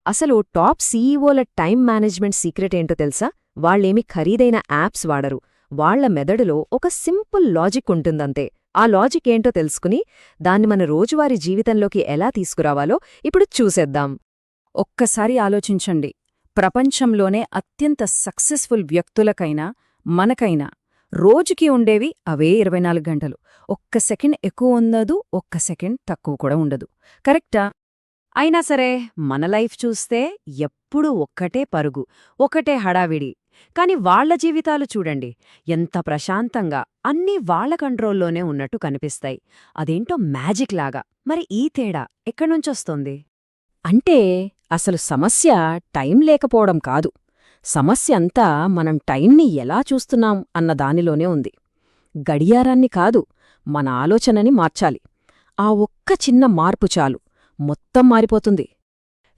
అసలు top సీఈఓల time management secret ఏంటో తెలుసా? వాళ్ళేమి ఖరీదైన యాప్స్ వాడరు. వాళ్ల మెదడులో ఒక సింపుల్ లాజిక్ ఉంటుందంతే. ఆ లాజిక్ ఏంటో తెలుసుకుని దాన్ని మన రోజువారీ జీవితంలోకి ఎలా తీసుకురావాలో ఇప్పుడు చూసేద్దాం. ఒక్కసారి ఆలోచించండి. ప్రపంచంలోనే అత్యంత సక్సెస్ఫుల్ వ్యక్తులకైనా మనకైనా రోజుకి ఉండేవి అవే 24 గంటలు. ఒక్క సెకండ్ ఎక్కువ ఉండదు, ఒక్క సెకండ్ తక్కువ కూడా ఉండదు. కరెక్టా? అయినా సరే మన లైఫ్ చూస్తే ఎప్పుడూ ఒక్కటే పరుగు, ఒకటే హడావిడి. కాని వాళ్ల జీవితాలు చూడండి, ఎంత ప్రశాంతంగా అన్నీ వాళ్ల కంట్రోల్లోనే ఉన్నట్టు కనిపిస్తాయి. అదేంటో మ్యాజిక్ లాగా. మరి ఈ తేడా ఎక్కడ్నుంచొస్తోంది? అంటే అసలు సమస్య టైం లేకపోవడం కాదు. సమస్య అంతా మనం టైంని ఎలా చూస్తున్నాం అన్న దానిలోనే ఉంది. గడియారాన్ని కాదు, మన ఆలోచనని మార్చాలి. ఆ ఒక్క చిన్న మార్పు చాలు, మొత్తం మారిపోతుంది.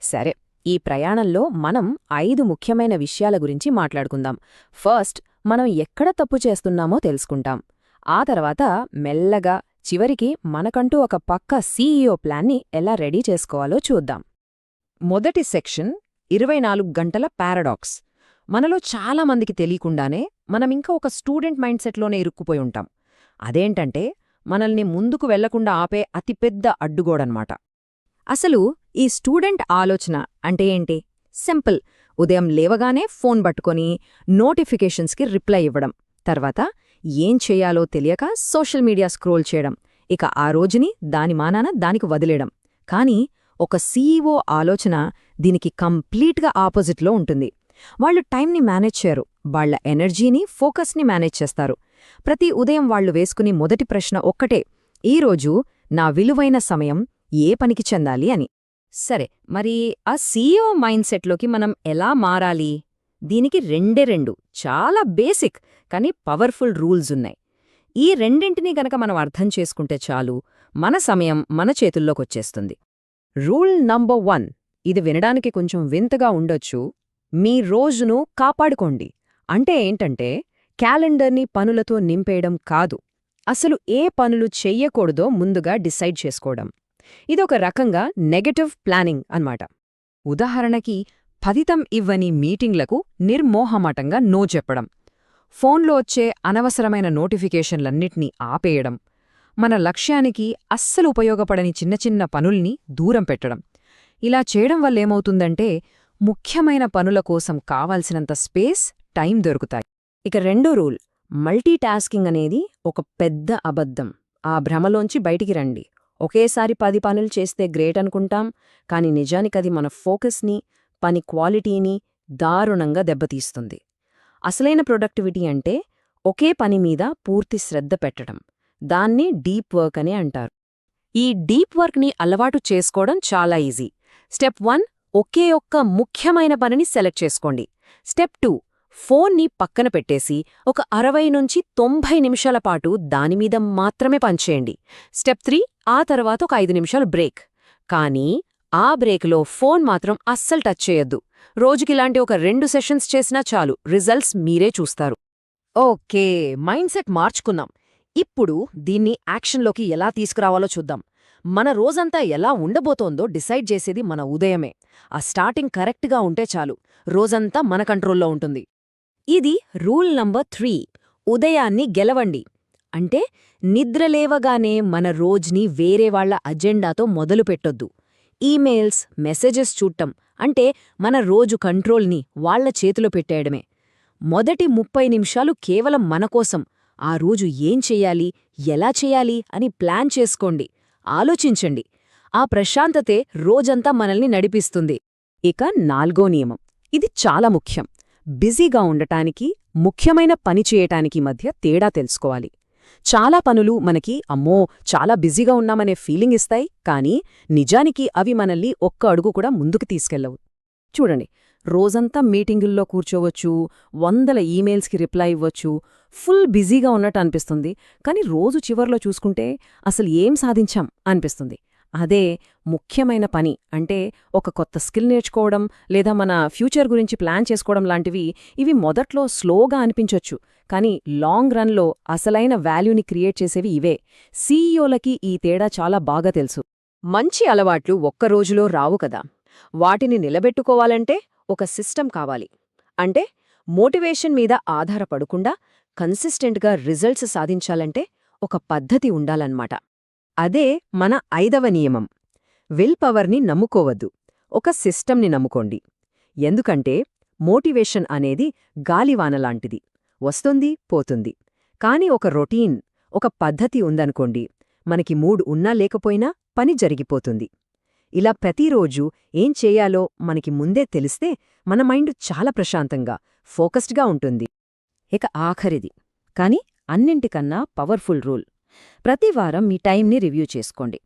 సరే, ఈ ప్రయాణంలో మనం 5 ముఖ్యమైన విషయాల గురించి మాట్లాడుకుందాం. ఫస్ట్, మనం ఎక్కడ తప్పు చేస్తున్నామో తెలుసుకుంటాం. ఆ తర్వాత మెల్లగా చివరికి మనకంటూ ఒక పక్కా సీఈఓ ప్లాన్ని ఎలా రెడీ చేసుకోవాలో చూద్దాం. మొదటి సెక్షన్ 24 గంటల పారాడాక్స్. మనలో చాలామందికి తెలియకుండానే మనమింకా ఒక స్టూడెంట్ మైండ్ సెట్లోనే ఇరుక్కుపోయి ఉంటాం. అదేంటంటే మనల్ని ముందుకు వెళ్లకుండా ఆపే అతిపెద్ద అడ్డుగోడనమాట. అసలు ఈ స్టూడెంట్ ఆలోచన అంటే ఏంటి? సింపుల్. ఉదయం లేవగానే ఫోన్ పట్టుకొని నోటిఫికేషన్స్కి రిప్లై ఇవ్వడం, తర్వాత ఏం చెయ్యాలో తెలియక సోషల్ మీడియా స్క్రోల్ చేయడం, ఇక ఆ రోజుని దాని మానాన దానికి వదిలేయడం. కానీ ఒక సీఈఓ ఆలోచన దీనికి కంప్లీట్గా ఆపోజిట్లో ఉంటుంది. వాళ్లు టైంని మేనేజ్ చేయరు, వాళ్ల ఎనర్జీని, ఫోకస్ని మేనేజ్ చేస్తారు. ప్రతి ఉదయం వాళ్లు వేసుకుని మొదటి ప్రశ్న ఒక్కటే: ఈరోజు నా విలువైన సమయం ఏ పనికి చెందాలి అని. సరే, మరి ఆ సీఈఓ మైండ్ సెట్లోకి మనం ఎలా మారాలి? దీనికి రెండు చాలా బేసిక్ కానీ పవర్ఫుల్ రూల్స్ ఉన్నాయి. ఈ రెండింటినీ గనక మనం అర్థం చేసుకుంటే చాలు, మన సమయం మన చేతుల్లోకొచ్చేస్తుంది. Rule number 1. ఇది వినడానికి కొంచెం వింతగా ఉండొచ్చు. మీ రోజును కాపాడుకోండి. అంటే ఏంటంటే క్యాలెండర్ని పనులతో నింపేయడం కాదు, అసలు ఏ పనులు చెయ్యకూడదో ముందుగా డిసైడ్ చేసుకోవడం. ఇదొక రకంగా నెగటివ్ ప్లానింగ్ అన్నమాట. ఉదాహరణకి, ఫలితం ఇవ్వని మీటింగ్లకు నిర్మోహమాటంగా నో చెప్పడం, ఫోన్లో వచ్చే అనవసరమైన నోటిఫికేషన్లన్నిటినీ ఆపేయడం, మన లక్ష్యానికి అస్సలు ఉపయోగపడని చిన్న చిన్న పనుల్ని దూరం పెట్టడం. ఇలా చేయడం వల్లేమవుతుందంటే ముఖ్యమైన పనుల కోసం కావాల్సినంత స్పేస్, టైం దొరుకుతాయి. ఇక రెండో రూల్, మల్టీటాస్కింగ్ అనేది ఒక పెద్ద అబద్ధం. ఆ భ్రమలోంచి బయటికి రండి. ఒకేసారి 10 పనులు చేస్తే గ్రేట్ అనుకుంటాం, కాని నిజానికది మన ఫోకస్ని, పని క్వాలిటీని దారుణంగా దెబ్బతీస్తుంది. అసలైన ప్రొడక్టివిటీ అంటే ఒకే పని మీద పూర్తి శ్రద్ధ పెట్టడం. దాన్ని డీప్ వర్క్ అని అంటారు. ఈ డీప్ వర్క్ని అలవాటు చేసుకోవడం చాలా ఈజీ. స్టెప్ 1, ఒకే ఒక్క ముఖ్యమైన పనిని సెలెక్ట్ చేసుకోండి. స్టెప్ 2, ఫోన్ని పక్కన పెట్టేసి ఒక 60 నుంచి 90 నిమిషాల పాటు దానిమీద మాత్రమే పనిచేయండి. స్టెప్ 3, ఆ తర్వాత ఒక 5 నిమిషాలు బ్రేక్. కానీ ఆ బ్రేక్లో ఫోన్ మాత్రం అస్సలు టచ్ చేయొద్దు. రోజుకిలాంటి ఒక 2 సెషన్స్ చేసినా చాలు, రిజల్ట్స్ మీరే చూస్తారు. ఓకే, మైండ్ సెట్ మార్చుకున్నాం. ఇప్పుడు దీన్ని యాక్షన్లోకి ఎలా తీసుకురావాలో చూద్దాం. మన రోజంతా ఎలా ఉండబోతోందో డిసైడ్ చేసేది మన ఉదయమే. ఆ స్టార్టింగ్ కరెక్ట్గా ఉంటే చాలు, రోజంతా మన కంట్రోల్లో ఉంటుంది. ఇది రూల్ నంబర్ 3. ఉదయాన్ని గెలవండి. అంటే నిద్రలేవగానే మన రోజుని వేరేవాళ్ల అజెండాతో మొదలుపెట్టొద్దు. ఈమెయిల్స్, మెసేజెస్ చూడటం అంటే మన రోజు కంట్రోల్ని వాళ్ల చేతిలో పెట్టేయడమే. మొదటి 30 నిమిషాలు కేవలం మనకోసం, ఆ రోజు ఏం చెయ్యాలి, ఎలా చెయ్యాలి అని ప్లాన్ చేసుకోండి, ఆలోచించండి. ఆ ప్రశాంతతే రోజంతా మనల్ని నడిపిస్తుంది. ఇక 4వ నియమం, ఇది చాలా ముఖ్యం. బిజీగా ఉండటానికి, ముఖ్యమైన పని చేయటానికి మధ్య తేడా తెలుసుకోవాలి. చాలా పనులు మనకి అమ్మో చాలా బిజీగా ఉన్నామనే ఫీలింగ్ ఇస్తాయి, కానీ నిజానికి అవి మనల్ని ఒక్క అడుగు కూడా ముందుకు తీసుకెళ్లవు. చూడండి, రోజంతా మీటింగుల్లో కూర్చోవచ్చు, 100 ఈమెయిల్స్కి రిప్లై ఇవ్వచ్చు, ఫుల్ బిజీగా ఉన్నట్టు అనిపిస్తుంది. కానీ రోజు చివర్లో చూసుకుంటే అసలు ఏం సాధించాం అనిపిస్తుంది. అదే ముఖ్యమైన పని అంటే ఒక కొత్త స్కిల్ నేర్చుకోవడం లేదా మన ఫ్యూచర్ గురించి ప్లాన్ చేసుకోవడం లాంటివి, ఇవి మొదట్లో స్లోగా అనిపించొచ్చు, కానీ లాంగ్ రన్లో అసలైన వాల్యూని క్రియేట్ చేసేవి ఇవే. సీఈఓలకి ఈ తేడా చాలా బాగా తెలుసు. మంచి అలవాట్లు ఒక్క రోజులో రావు కదా, వాటిని నిలబెట్టుకోవాలంటే ఒక సిస్టమ్ కావాలి. అంటే మోటివేషన్ మీద ఆధారపడకుండా కన్సిస్టెంట్గా రిజల్ట్స్ సాధించాలంటే ఒక పద్ధతి ఉండాలన్నమాట. అదే మన 5వ నియమం. విల్ పవర్ని నమ్ముకోవద్దు, ఒక సిస్టమ్ని నమ్ముకోండి. ఎందుకంటే మోటివేషన్ అనేది గాలివానలాంటిది, వస్తుంది పోతుంది. కాని ఒక రొటీన్, ఒక పద్ధతి ఉందనుకోండి, మనకి మూడ్ ఉన్నా లేకపోయినా పని జరిగిపోతుంది. ఇలా ప్రతిరోజూ ఏం చేయాలో మనకి ముందే తెలిస్తే మన మైండ్ చాలా ప్రశాంతంగా, ఫోకస్డ్గా ఉంటుంది. ఇక ఆఖరిది, కాని అన్నింటికన్నా పవర్ఫుల్ రూల్. ప్రతివారం మీ టైంని రివ్యూ చేసుకోండి.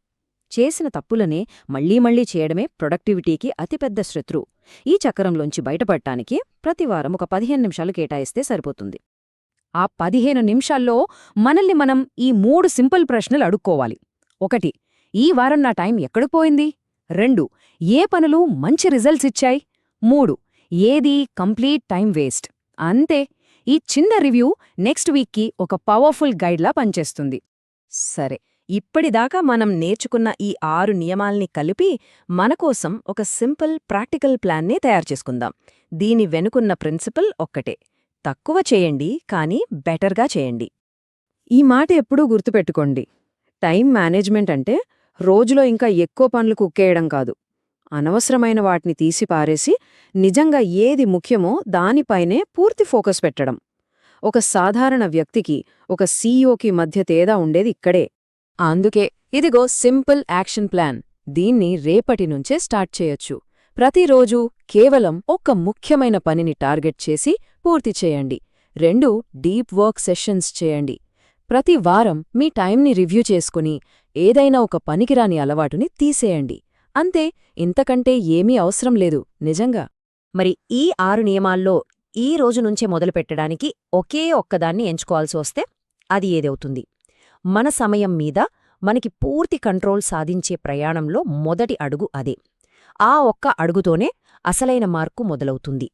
చేసిన తప్పులనే మళ్లీ మళ్లీ చేయడమే ప్రొడక్టివిటీకి అతిపెద్ద శత్రువు. ఈ చక్రంలోంచి బయటపడటానికి ప్రతివారం ఒక 15 నిమిషాలు కేటాయిస్తే సరిపోతుంది. ఆ 15 నిమిషాల్లో మనల్ని మనం ఈ 3 సింపుల్ ప్రశ్నలు అడుక్కోవాలి. 1. ఈ వారం నా టైం ఎక్కడికి పోయింది? 2. ఏ పనులు మంచి రిజల్ట్స్ ఇచ్చాయి? 3. ఏది కంప్లీట్ టైం వేస్ట్? అంతే. ఈ చిన్న రివ్యూ నెక్స్ట్ వీక్కి ఒక పవర్ఫుల్ గైడ్లా పనిచేస్తుంది. సరే, ఇప్పటిదాకా మనం నేర్చుకున్న ఈ 6 నియమాల్ని కలిపి మనకోసం ఒక సింపుల్ ప్రాక్టికల్ ప్లాన్నే తయారుచేసుకుందాం. దీని వెనుకున్న ప్రిన్సిపల్ ఒక్కటే: తక్కువ చేయండి, కానీ బెటర్గా చేయండి. ఈ మాట ఎప్పుడూ గుర్తుపెట్టుకోండి. టైం మేనేజ్మెంట్ అంటే రోజులో ఇంకా ఎక్కువ పనులు కుక్కేయడం కాదు. అనవసరమైన వాటిని తీసి పారేసి నిజంగా ఏది ముఖ్యమో దానిపైనే పూర్తి ఫోకస్ పెట్టడం. ఒక సాధారణ వ్యక్తికి, ఒక సీఈఓకి మధ్య తేడా ఉండేది ఇక్కడే. అందుకే ఇదిగో సింపుల్ యాక్షన్ ప్లాన్. దీన్ని రేపటి నుంచే స్టార్ట్ చేయొచ్చు. ప్రతిరోజూ కేవలం ఒక్క ముఖ్యమైన పనిని టార్గెట్ చేసి పూర్తి చేయండి. 2 డీప్ వర్క్ సెషన్స్ చేయండి. ప్రతి వారం మీ టైంని రివ్యూ చేసుకుని ఏదైనా ఒక పనికిరాని అలవాటుని తీసేయండి. అంతే, ఇంతకంటే ఏమీ అవసరం లేదు నిజంగా. మరి ఈ 6 నియమాల్లో ఈ రోజు నుంచే మొదలుపెట్టడానికి ఒకే ఒక్కదాన్ని ఎంచుకోవాల్సి వస్తే అది ఏదవుతుంది? మన సమయం మీద మనకి పూర్తి కంట్రోల్ సాధించే ప్రయాణంలో మొదటి అడుగు అదే. ఆ ఒక్క అడుగుతోనే అసలైన మార్పు మొదలవుతుంది.